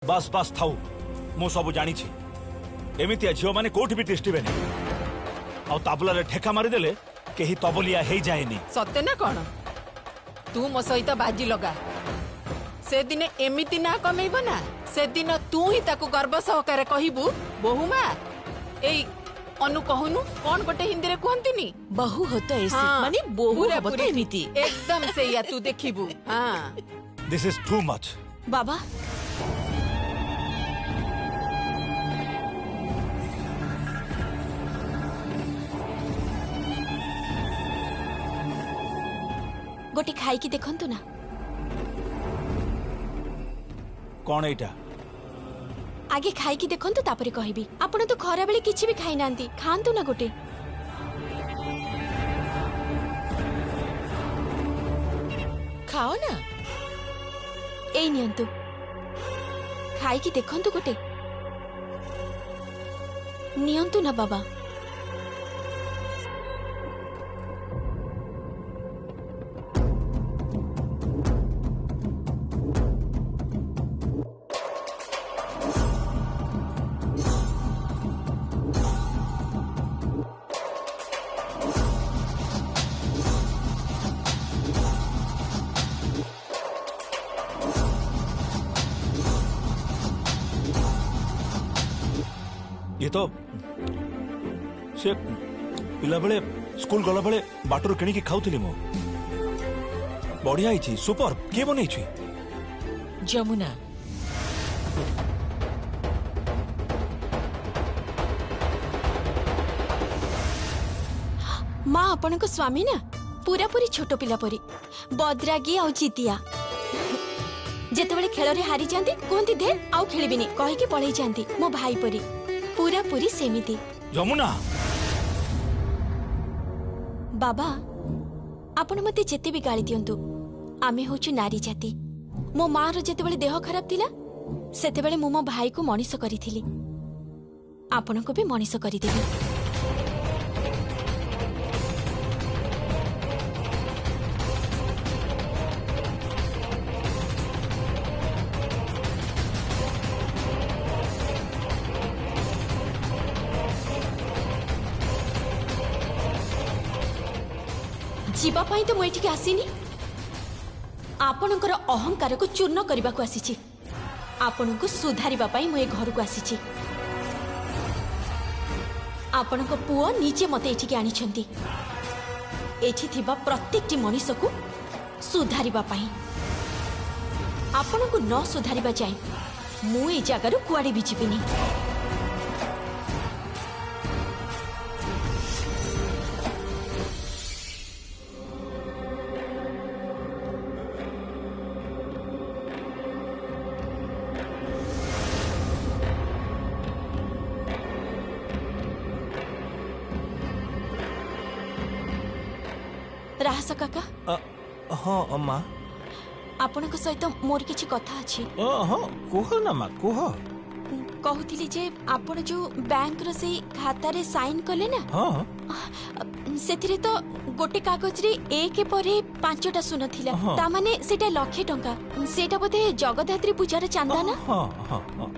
बस बस थाऊ मु सब जानी एमती झील मैंने कौट भी तिष्ठे ताबुला ठेका मारिदेले कहीं तबलिया हो जाएनी। सत्य ना कौन तू मो सहित बाजी लगा से दिन एमिति ना कमेब ना से दिन तू ही ताकू गर्व सहकारे कहबू बहु माँ ए अनु कहनु कौन गोटे हिंदी रे कहंतिनी बहु होता ऐसे हाँ, माने बहु पूरा होता पूरी एमिति एकदम से या तू देखिबू। हाँ दिस इज टू मच बाबा गोटे खाई की देखंतु ना कौन एटा आगे खाई की देखंतु तापरे कहबी आपण तो खरा बेले किछि भी खाई नांती खांतु ना गोटे खाओ ना ए नियंतु खाई की देखंतु गोटे नियंतु ना बाबा ये तो से पिला बेले स्कूल गला बेले बाटर किणी खाऊली मु बढ़िया ही सुपर किए बन जमुना माँ आपण को स्वामी ना पूरा पूरी छोट पिला परी बदरागी आउ जितिया जेतेबेले खेल रे हारी जांती कोंती दे आउ खेलिबिनी कहि के पळै जांती मो भाई परी पूरा पूरी सेमिति। जमुना बाबा आपण मते जेते भी गाली दियंतु आमे होचु नारी जाति मो मां रो जेतेबेले देह खराब थिला सेतेबेले मो मो भाई को मनीष करिथिली आपण को भी मनीष करि देबी। जीवा पाई तो मुझे आसीनी आपणकर अहंकार को चूर्ण करने को आसी आपण को सुधारिबा पाई मुझे घर को आसी आपण को पुओ निजे मते एठिके आनी छंती एठी थिबा प्रत्येकटी मनुष्य को सुधारिबा पाई आपण को न सुधारिबा जाय मु ए जगार कुआडे भी जीविनी। राहस काका हाँ अम्मा आपनक सहित मोर किछि कथा अछि। हाँ कुह ना माँ कुह कहूतिली जे आपण जो बैंक रो से खाता रे साइन कले ना हाँ सेथिरे तो गोटे कागज रे एक परे 5टा सुन थिला हाँ। ता माने सेटा लाख टंका सेटा बोधे जगदात्री पूजार चांदा ना हाँ हाँ हाँ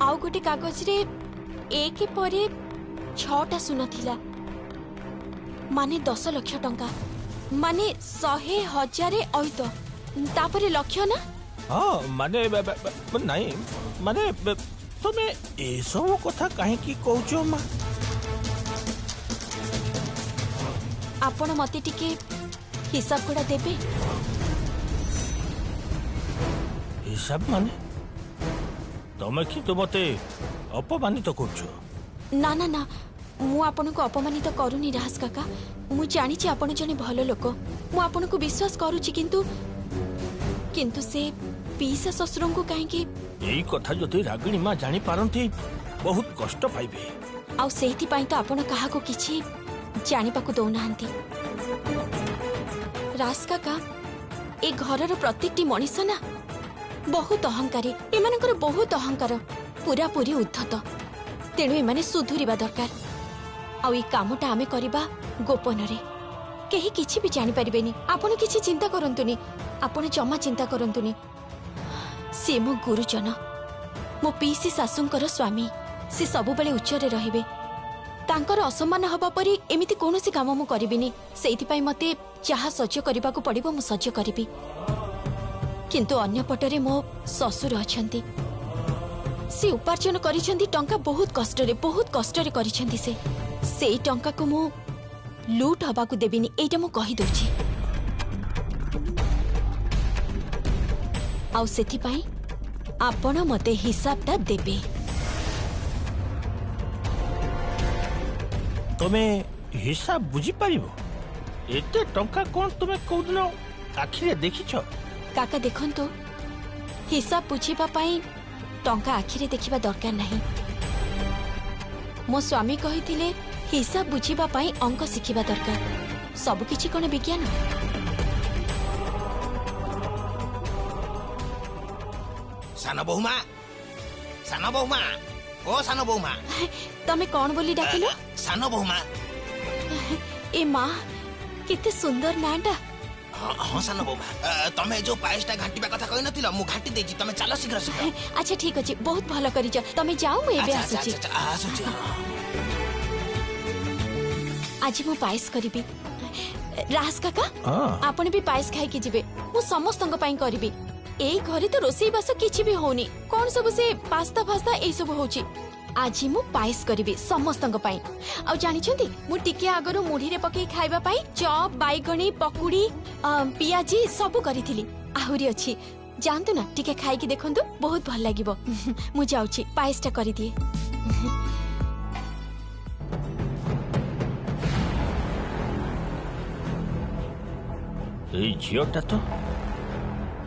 आउ गोटे कागज रे एक परे 6टा सुन थिला माने 10 लाख टंका माने 100,000 अयुत तापरे लक्ष्य ना हाँ माने नहीं माने तुमे ए सब कथा काहे की कहूचो माँ आपण मते टिके हिसाब कोडा देबे हिसाब माने तमे कि तो मते अपमानित करछो ना ना ना मु आपण को अपमानित करूनी राहस काका मु जानी छी आपण जने भलो लोक मु आपण को विश्वास करूची किंतु किंतु से पीसा ससुरन को काहे कि यही कथा जदि रागिणी माँ जानी पारंती बहुत कष्ट पाइबे आउ सेहिति पई तो आपण काहा को किछि जानि पाकु दो नाहंती रास काका ए घरर प्रत्येकटी मनीष ना बहुत अहंकारी एमानकर बहुत अहंकार पूरा पूरी उद्धत तेणु एमाने सुधुरिबा दरकार आउ ई कामटा आमे करिबा गोपन रे केही किछि भी जानि परिबेनी आपण किछि चिंता करंतुनी आपण जमा चिंता करंतुनी से मो गुरुजन मो पीसी शाशुंकर स्वामी से सब बेले उच्चरे रहिबे तांकर असम्मान हबा परी एमिति कोनोसी काम मु करिबिनी सेइति पई मते चाहा सह्य करबाकू पड़िबो मु सह्य करिबि किंतु अन्य पटरे मो ससुर अछंती से उपार्जन करिसेंती टंका बहुत कष्टरे करिसेंती से सेई टंका को मु लूट हबाकू देबिनी एटा मु कहि दोछि आउ सेति पई आपण मते हिसाबटा देबे तुम्हें हिसाब बुझी पारिबो एते टंका कोन तुम्हें कोदिन आखिरे देखिछ काका देखंतु हिसाब बुझीबा पई टंका आखिरे देखिबा दरकार नहीं मो स्वामी कहिथिले हिसाब बुझीबा पई अंक शिखिबा दरकार सब किछि कोन विज्ञान सानो बहुमा ओ सानो बहुमा तमे कौन बोली डाकिलो सानो बहुमा ए माँ किते सुंदर नाटा हाँ सानो बहुमा तमे जो पायसटा घाटिबा कथा कहि नथिलो मु घाटी देछि तमे चलो शीघ्र शीघ्र अच्छा ठीक अछि बहुत भलो करिछ तमे जाओ मु एबे आसुछि आज मु पायस करिबी रास काका आपण भी पायस खाइ के जिबे मु समस्तंग पई करिबी एई घरे तो रोसई बास किछि भी होनी कोन सब से पास्ता फास्ता एई सब होछि आज मु पायस करिबी समस्तंग पई आ जानि छथि मु टिके आगरो मुढी रे पके खाइबा पई चॉप बाइगणी पकुड़ी पियाजी सब करिथिली आहुरी अछि जानतु ना टिके खाइ के देखंतु बहुत भल लागिबो मु जाउछि पायसटा करि दिए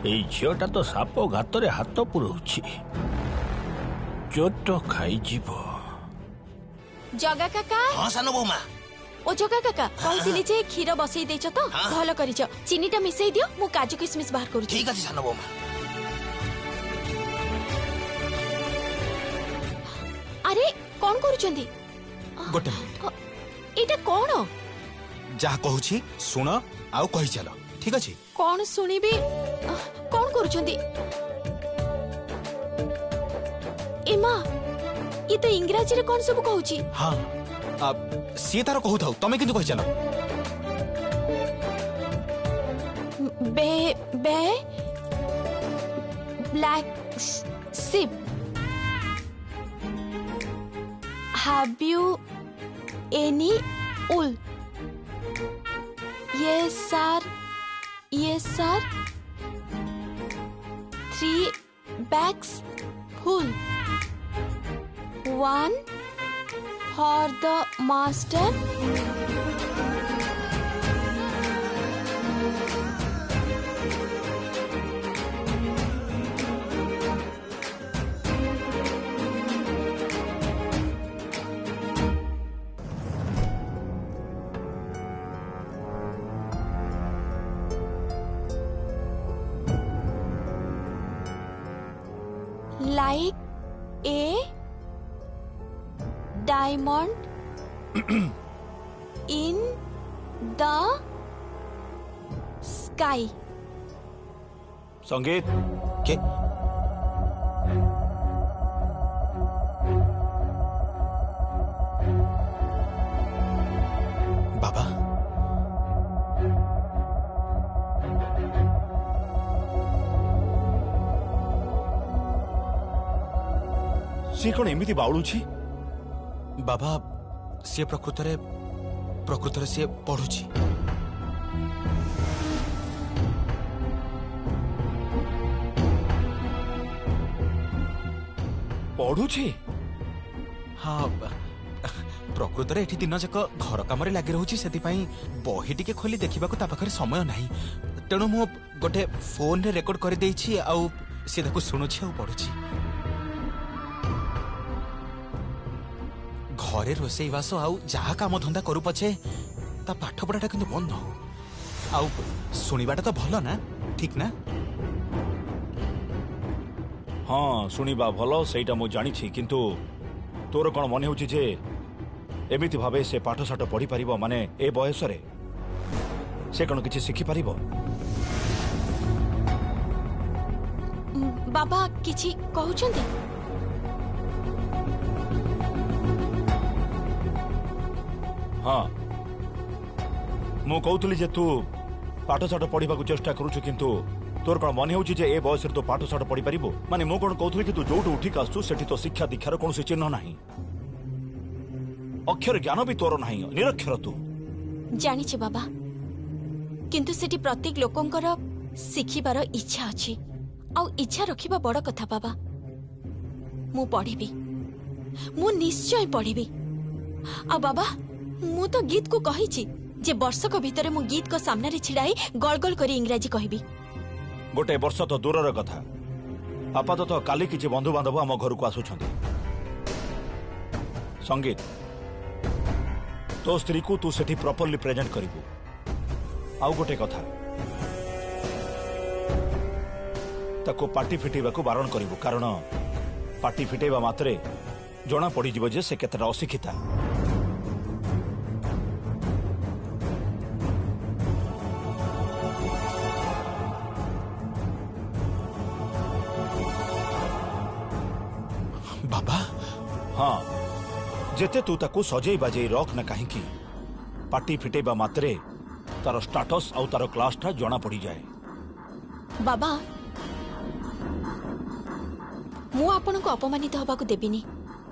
এই ঝিওটা তো সাপ গাতরে হাত পুরৌছি চোট খাইଯିବ जगा काका हाँ सानो बहुमा ओ जगा काका कहतिली जे खीर बसई देछ तो भलो करिछ चीनीटा मिसई दियो मु काजू किशमिश बाहर करू ठीक अछि सानो बहुमा अरे कोन करूचंदी गोटे मिनिट एटा कोन जहा कहूची सुन आउ कहि चलो ठीक अछि कोन सुनिबी कोन करूचंदी एमा ये तो इंग्रजी रे कोन सब कहूची हाँ सी तार कहू थाउ तमे किंतु कहि चलो baa baa black sheep have you any wool yes sir 3 bags full 1 for the master like a diamond in the sky. संगीत के बाबा सी कौन एमती बाउलुछि बाबा सी प्रकृत सी पढ़ुची पढ़ुछि हाँ प्रकृत एठी दिन जाक घर काम लगी रोची से बही टिके खोली देखा ता पाखरे समय नहीं तेणु मु गोटे फोन रे रेकर्ड कर देछि आउ से ताकू सुनुछि आउ पढ़ुछि घरे रोसई बास आउ जहा काम धंदा करू पछे ता पाठ पढ़ाटा किंतु बंद हो आउ सुनिबाटा तो भलो ना ठीक ना हाँ सुनिबा भलो सेटा मु जानिछि किंतु तोर कोन मने होछि जे एमिति भाबे से पाठ साठ पढ़ी परिबो माने ए बयस रे से कोन किछि सिखि परिबो बाबा किछि कहउछन्ती हाँ मु कहूली जे तू पाठशाठ पढ़ा चेष्टा करुचु किंतु तोर कौन मन हो ए बयस तो पाठशाठ पढ़ी पार माने मु कौन कहूली कि तू जोटू उठिक आसु सेठी तो शिक्षा दीक्षार कौन चिन्ह ना अक्षर ज्ञान भी तोर ना निरक्षर तू जानी बाबा किंतु सेठी प्रत्येक लोकंकर शिखिबार इच्छा अच्छी आउ इच्छा रखिबा बड़ कथा बाबा मु पढ़ी मु निश्चय पढ़ी आ बाबा मु तो गीत को कही जे वर्षक भितर मु गीत को सामने रे छिड़ाई गल गल करी इंग्राजी कहबी गोटे वर्ष तो दूरर कथा आपाततः काली किछि बंधु बांधव आम घर को आसुछंती संगीत तो स्त्री को तू सेठी प्रॉपर्ली प्रेजेंट करिवु आउ गोटे कथा ताको पार्टी फिटेबा को बारण करिवु कारण पार्टी फिटेबा मात्रे जना पड़ी जीव जे से केतरा अशिक्षिता बाबा हाँ जेते तू ताको सजई बाजई रख ना कहीं पार्टी फिटेबा मात्रे तार स्टाटस आउ तार क्लास टा जना पड़ी जाए बाबा मु आपन को अपमानित हबा को देबिनी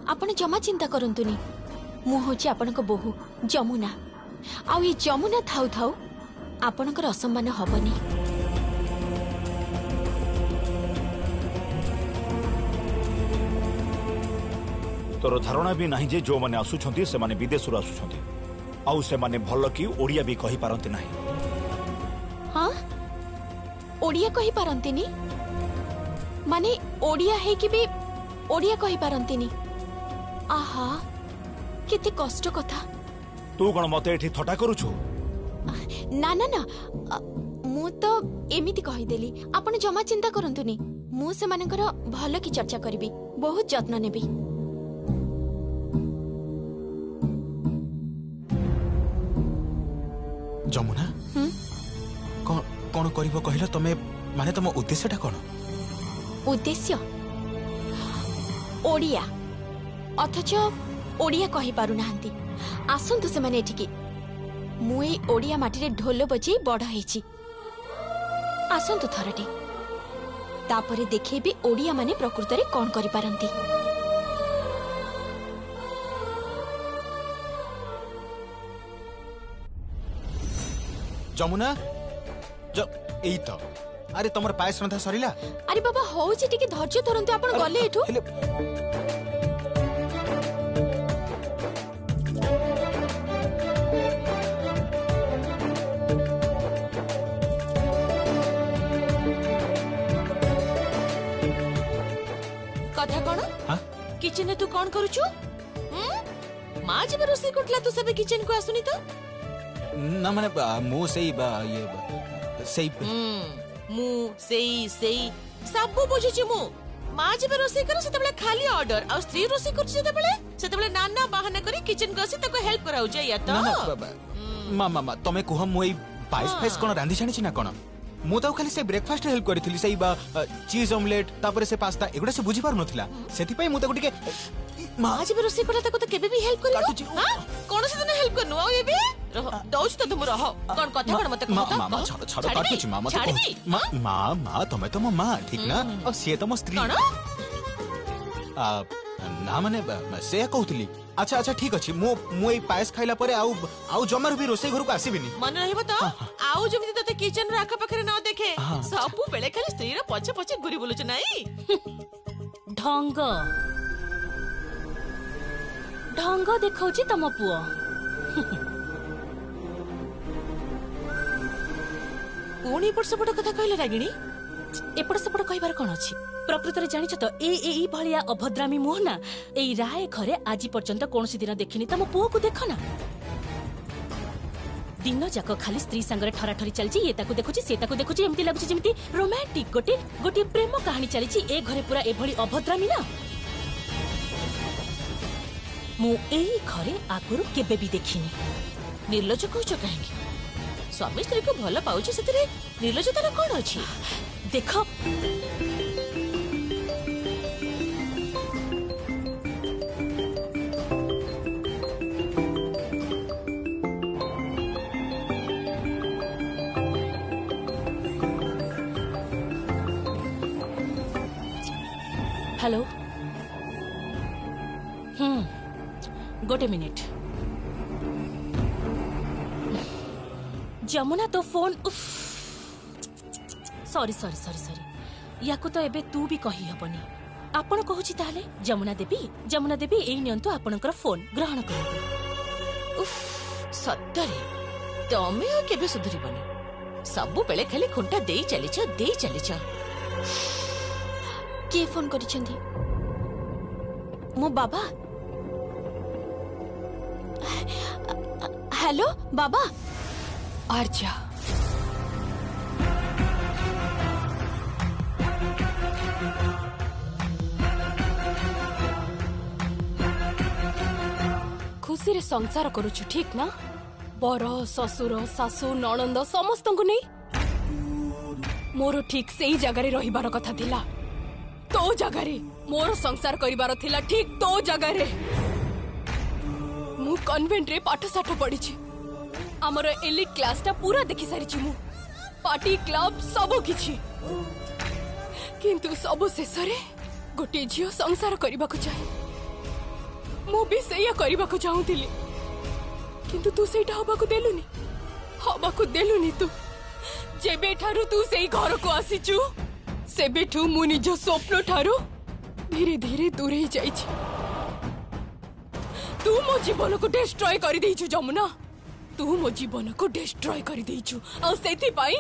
आपण जमा चिंता करंतुनी मु होची आपण को बोहू जमुना आउ ये जमुना थाउ थाउ आपणकर असम्मान हबनी तोर धारणा भी नहीं जे जो माने आसुछंती से माने विदेश रु आसुछंती आउ से माने भल की ओडिया भी कहि पारंती नहीं हाँ ओडिया कहि पारंतीनी माने ओडिया है कि भी ओडिया कहि पारंतीनी आहा केते कष्ट कथा तू कौन मत एठी थटा करूछु ना ना ना मु तो एमिति कहि देली आपण जमा चिंता करंतुनी मु से मानकर भल की चर्चा करबी बहुत जत्न नेबी जमुना कौन करिवो कहिलो तमे माने तम उद्देश्यटा कोन उद्देश्य ओडिया अथच ओडिया कहि पारु नाहंती आसंतु से माने एठिकी मु ए ओडिया माटी रे ढोल बजे बड़ हेची आसंतु थरटी तापरे देखेबी ओडिया माने प्रकृत रे कोन करि पारंती जमुना एई तो अरे तमर पायस रंधा सरिला अरे बाबा होउची टिके धैर्य धरंतु आपण गले एठु कथा कोन हां किचन रे तू कोन करूछु मां जब रोसे कोटला तू सबे किचन को आसुनी तो ना माने मु सेई ये सेई मु सेई सब बुझिछि मु मां जब रोसे करे सेतबले खाली ऑर्डर आ स्त्री रोसे करछि सेतबले नाना बहाना करी किचन को आसी तको हेल्प कराउ जे या तो ना मामा तमे कुह मु एई पायस फायस कोन रांधी छानी छी ना कोन मु तो खाली से ब्रेकफास्ट हेल्प करिथिली सेई चीज ऑमलेट तापर से पास्ता एगुडा से बुझी पार नथिला सेति पई मु ताको टिके मां जब रोसे करला तको तो केबे भी हेल्प करियो हां कोन से तने हेल्प करनु आ एबे दौच तो तुम रहो कौन कथा कौन मत कहो मामा छोड़ छोड़ काटू छी मामा तो मामा तमे तो मामा ठीक ना और से तो मो स्त्री ना माने से कहउतली अच्छा अच्छा ठीक अछि मु ए पायस खाइला परे आउ जमर भी रोसे घर को आसीबिनी मन रहइबो तो आउ जमिति तते किचन रे आखा पाखरे न देखे सब बेले खाली स्त्री रे पछे पछे घुरी बुलुछ नाही ढंग ढंग देखौची तम पुओ कोनी पर सपट कथा कहले रागिणी एपट सेपट कहबार कोन अछि प्रकृत रे जानिछ तो ए भलिया अभद्रामी मोहना एई राय घरे आजि पर्यंत कोनसी दिन देखिनी तम पुओ को देख ना दिन जाक खाली स्त्री संगरे ठरा ठरी चलची ये ताको देखुची से ताको देखुची एमती लागुची जेमती रोमांटिक गोटे प्रेम कहानी चलीची ए घरे पूरा ए भली अभद्रामी ना मु एई घरे आगुरु केबे भी देखिनी निर्लज कहछ काहे स्वामी स्त्री को भल पाउची सेतरे निर्लजतार कोन अछि देख हेलो गोटे मिनिट जमुना तो phone sorry sorry sorry sorry या तो एबे तू भी कही हबनी आपण कहूची ताले जमुना देवी एई नियंतु आपणकर फोन ग्रहण करंतु। उफ, सत्तरे तमे और केबे सुधरिबनी सबु बेले खाली खुंटा देई चलिछ किए फोन करिसेंती मो बाबा हेलो बाबा आर्या खुशी रे संसार करूछु ठीक ना बर ससुर सासु नणंद समस्त को नहीं मोर ठीक सही जगह रहिबार कथा थिला तो जगह मोर संसार करिबार थिला ठीक तो जगह मु कन्वेंट रे पाठ साठ पढ़ी आमर एलिट क्लास टा पूरा देखि सारी मु पार्टी क्लब सब किछि किंतु सब शेष रे गोटे झियो संसार करबा को चाहे मु भी सेया करबा को चाहूतिली किंतु तू सेटा हबा को देलुनी तू जेबे ठारू तू सेई घर को आसीचु सेबेठू मु निज स्वप्न ठारू धीरे धीरे दूरे ही जाइछि तू मो जीवन को डिस्ट्रॉय कर देइछु जमुना तू मो जीवन को डिस्ट्रॉय कर देइछु आ सेति पाई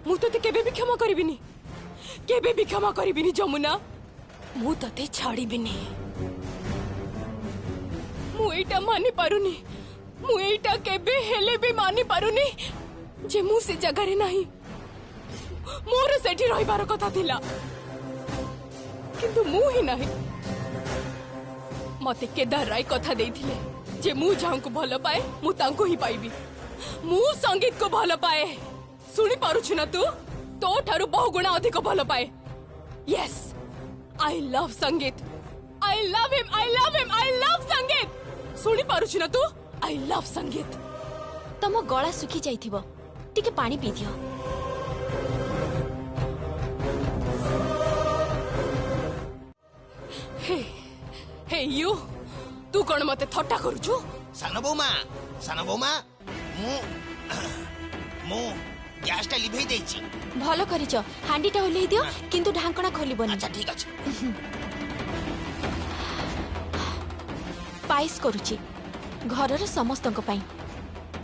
मु तते केबे भी क्षमा करबिनी जमुना मु तते छाड़ीबिनी मु एटा मानि पारुनी मु एटा केबे हेले भी मानि पारुनी जे मु से जगह रे नाही मोर सेठी रहिबार कथा थिला किंतु मु ही नाही मते केदार राय कथा देइथिले जे मु जांको भलो पाए मु तांको ही पाइबी मु संगीत को भलो पाए सुनी पारुछु ना तू तो ठारू बहु गुणा अधिक भलो पाए यस आई लव संगीत आई लव संगीत सुनी पारुछु ना तू आई लव संगीत तम गला सुखी जाइथिबो टिके पानी पी दियो हे यू तू कौन मते थट्टा करूछु सानो बौमा मु गैस टा लिभेई देछि भलो करिछ हांडीटा ओल्हेई दियो किंतु ढांकणा खोलिबोनी अच्छा ठीक अछि पाइस करूची घरर समस्तक पाई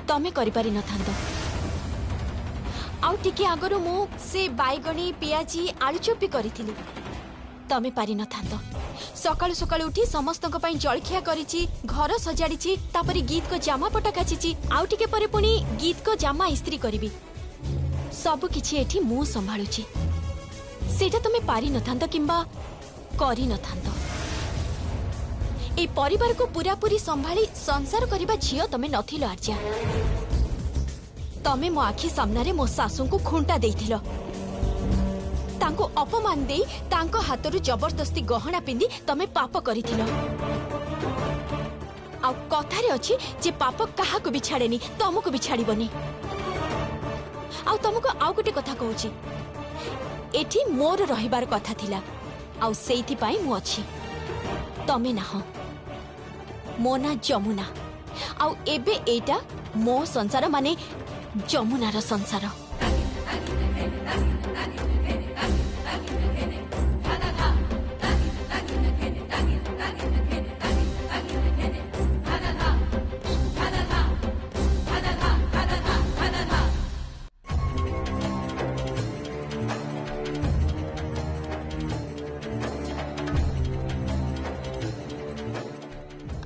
तमे करि पारि न थांतो आउ टिके आगरो मु से बाईगणी पियाजी आलू चोपी करिथिली तमे पारि न थांतो सकाळु सकाळु उठी समस्तक पाई जळखिया करिची घर सजाडीची तापरी गीत को जामा पटा काचिची आउ टिके परे पुनी गीत को जामा इस्त्री करबी सब किछि एठी मु संभाळुची सेटा तमे पारि न थांतो किंबा करि न थांतो ए परिवार को पूरा पूरी संभाली संसार करिबा झियो तमे नथिलो आर्या तमे मो आखि सामना रे मो सासू को खुंटा देइथिलो तांको अपमान देई तांको हातरु जबरदस्ती गहना पिंदी तमे पाप करिथिलो आ कथारे अछि जे पाप काहा को भी छाड़ेनी तमको भी छाड़ीबनी आ तमको आउ गोटे कथा कहूची एठी मोर रहिबार कथा थिला आ सेइथि पाई मु अछि तमे ना हो मो ना जमुना आउ एबे एटा मो संसार माने जमुनार संसार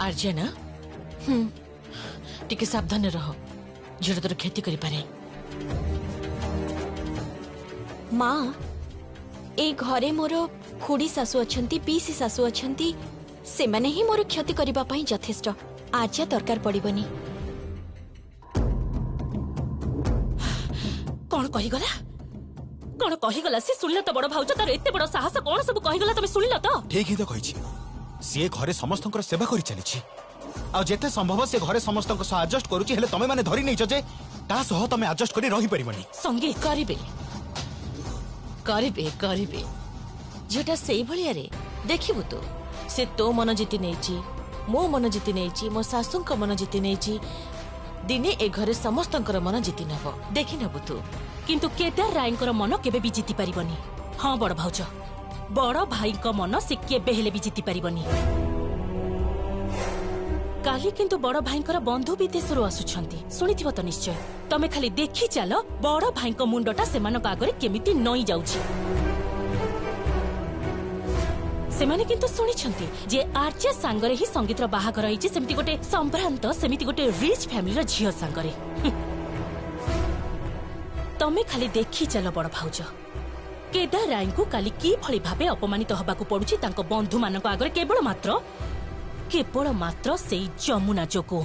आर्यना टिके सावधान रहो झील तोर क्षति करि पारे माँ ए घरे मोर खुड़ी सासु अछंती पीसी सासु अछंती से माने ही मोर क्षति करिबा पई यथेष्ट आज्या दरकार पड़िबनी कौन कहीगला से सुनल तो बड़ भाउज तार एते बड़ साहस कौन सब कहीगला तमे सुनल तो ठीक ही तो कहिछि सीए घरे समस्तंकर सेवा करि चलिछि आ जेते संभव से घरे समस्तंक सह एडजस्ट करूछि हेले तमे माने धरि नै छ जे ता सह तमे एडजस्ट करि रहि परिबनी संगीत करिबे जेटा सेई भलिया रे देखिबु तू से तो मन जीति नेची मो मन जीति नेची मो सासुंक मन जीति नेची दिने ए घरे समस्तंकर मन जीति नब देखि नबु तू किंतु केदार रायंकर मन केबे भी जीति पारिबनी। हाँ बड़ भाउज बड़ भाईक मन से केबे हेले भी जीति पारिबनी। काली किंतु बड़ भाईंकर बंधु विदेशरू आसुछंती सुनिथिबो तो निश्चय। तमे खाली देखि चालो बड़ भाईंक मुंडटा सेमानक आगरे केमिति नई जाउछि। सेमाने किंतु सुनिछंती जे आर्चे सांगरे ही संगीतर बाहागर होइछि सेमिति गोटे संभ्रांत सेमिति गोटे रिच फैमिली रो झियो सांगरे। तमे खाली देखि चालो बड़ भाउज केदार राय को काली की भली भाबे अपमानित हबाकू पडुछि तांको बंधु मानक आगरे केवल मात्र सेई जमुना जोगो।